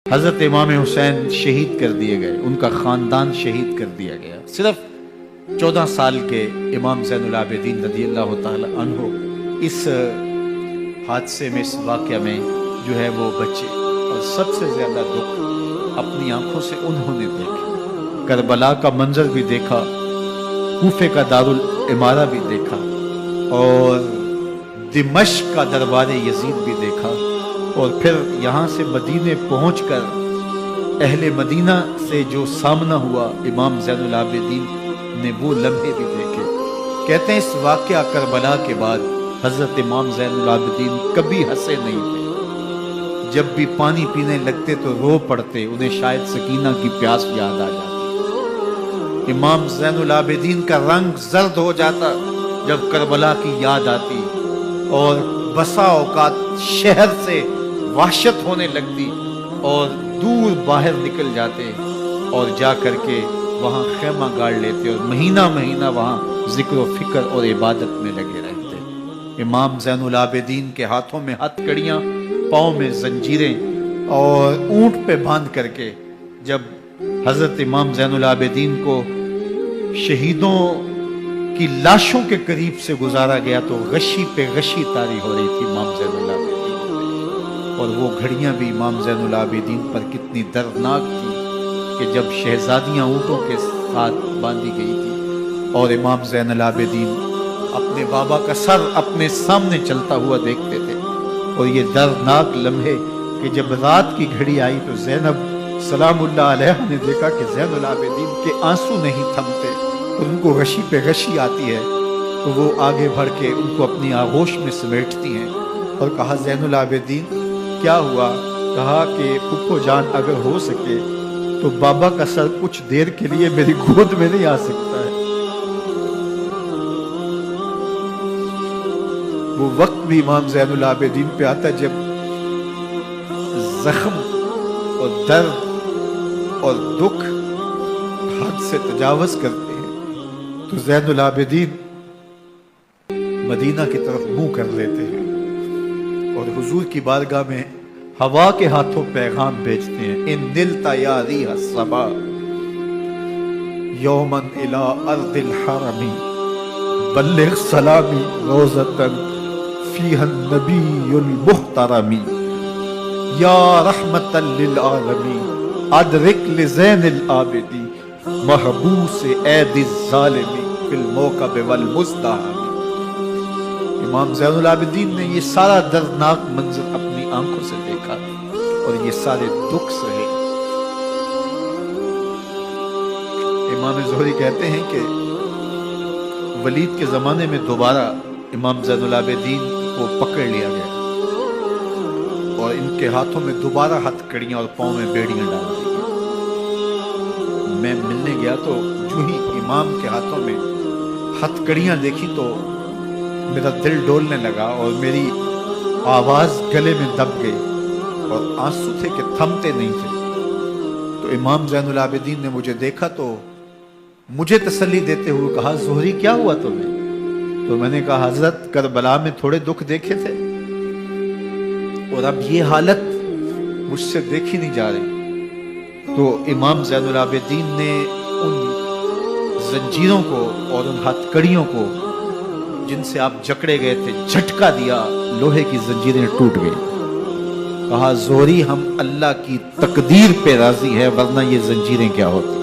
حضرت امام حسین شہید کر دیے گئے، ان کا خاندان شہید کر دیا گیا۔ صرف 14 سال کے امام زین العابدین رضی اللہ تعالی عنہ اس حادثے میں، اس واقعہ میں جو ہے وہ بچے، اور سب سے زیادہ دکھ اپنی آنکھوں سے انہوں نے دیکھا۔ کربلا کا منظر بھی دیکھا، کوفے کا دارالعمارہ بھی دیکھا، اور دمشق کا دربار یزید بھی دیکھا، اور پھر یہاں سے مدینے پہنچ کر اہل مدینہ سے جو سامنا ہوا امام زین العابدین نے وہ لمحے بھی دیکھے۔ کہتے ہیں اس واقعہ کربلا کے بعد حضرت امام زین العابدین کبھی ہنسے نہیں تھے۔ جب بھی پانی پینے لگتے تو رو پڑتے، انہیں شاید سکینہ کی پیاس یاد آ جاتی۔ امام زین العابدین کا رنگ زرد ہو جاتا جب کربلا کی یاد آتی، اور بسا اوقات شہر سے وحشت ہونے لگتی اور دور باہر نکل جاتے اور جا کر کے وہاں خیمہ گاڑ لیتے اور مہینہ مہینہ وہاں ذکر و فکر اور عبادت میں لگے رہتے۔ امام زین العابدین کے ہاتھوں میں ہتھ کڑیاں، پاؤں میں زنجیریں، اور اونٹ پہ باندھ کر کے جب حضرت امام زین العابدین کو شہیدوں کی لاشوں کے قریب سے گزارا گیا تو غشی پہ غشی طاری ہو رہی تھی امام زین العابدین، اور وہ گھڑیاں بھی امام زین العابدین پر کتنی دردناک تھی کہ جب شہزادیاں اونٹوں کے ساتھ باندھی گئی تھی اور امام زین العابدین اپنے بابا کا سر اپنے سامنے چلتا ہوا دیکھتے تھے، اور یہ دردناک لمحے کہ جب رات کی گھڑی آئی تو زینب سلام اللہ علیہ نے دیکھا کہ زین العابدین کے آنسو نہیں تھمتے اور ان کو غشی پہ غشی آتی ہے، تو وہ آگے بڑھ کے ان کو اپنی آغوش میں سمیٹتی ہیں اور کہا زین العابدین کیا ہوا؟ کہا کہ پھپھو جان اگر ہو سکے تو بابا کا سر کچھ دیر کے لیے میری گود میں نہیں آ سکتا ہے۔ وہ وقت بھی امام زین العابدین پہ آتا جب زخم اور درد اور دکھ حد سے تجاوز کرتے ہیں تو زین العابدین مدینہ کی طرف منہ کر لیتے ہیں اور حضور کی بارگاہ میں ہوا کے ہاتھوں پیغام بھیجتے ہیں، ان نلتا یا ریح الصبا یوما الی ارض الحرم بلغ سلامی روزتا فیہا النبی المحترم یا رحمتا للعالمین ادرک لزین العابدین محبوس عید الظالمی فی الموکب والمزدحم۔ امام زین العابدین نے یہ سارا دردناک منظر اپنی آنکھوں سے دیکھا اور یہ سارے دکھ سہے۔ امام زہری کہتے ہیں کہ ولید کے زمانے میں دوبارہ امام زین العابدین کو پکڑ لیا گیا اور ان کے ہاتھوں میں دوبارہ ہتھ کڑیاں اور پاؤں میں بیڑیاں ڈال دی گئی۔ میں ملنے گیا تو جو ہی امام کے ہاتھوں میں ہتھ کڑیاں دیکھی تو میرا دل ڈولنے لگا اور میری آواز گلے میں دب گئی اور آنسو تھے کہ تھمتے نہیں تھے۔ تو امام زین العابدین نے مجھے دیکھا تو مجھے تسلی دیتے ہوئے کہا زہری کیا ہوا تمہیں؟ تو میں نے کہا حضرت کربلا میں تھوڑے دکھ دیکھے تھے اور اب یہ حالت مجھ سے دیکھی نہیں جا رہی۔ تو امام زین العابدین نے ان زنجیروں کو اور ان ہتھ کڑیوں کو جن سے آپ جکڑے گئے تھے جھٹکا دیا، لوہے کی زنجیریں ٹوٹ گئی۔ کہا زہری ہم اللہ کی تقدیر پہ راضی ہے ورنہ یہ زنجیریں کیا ہوتی۔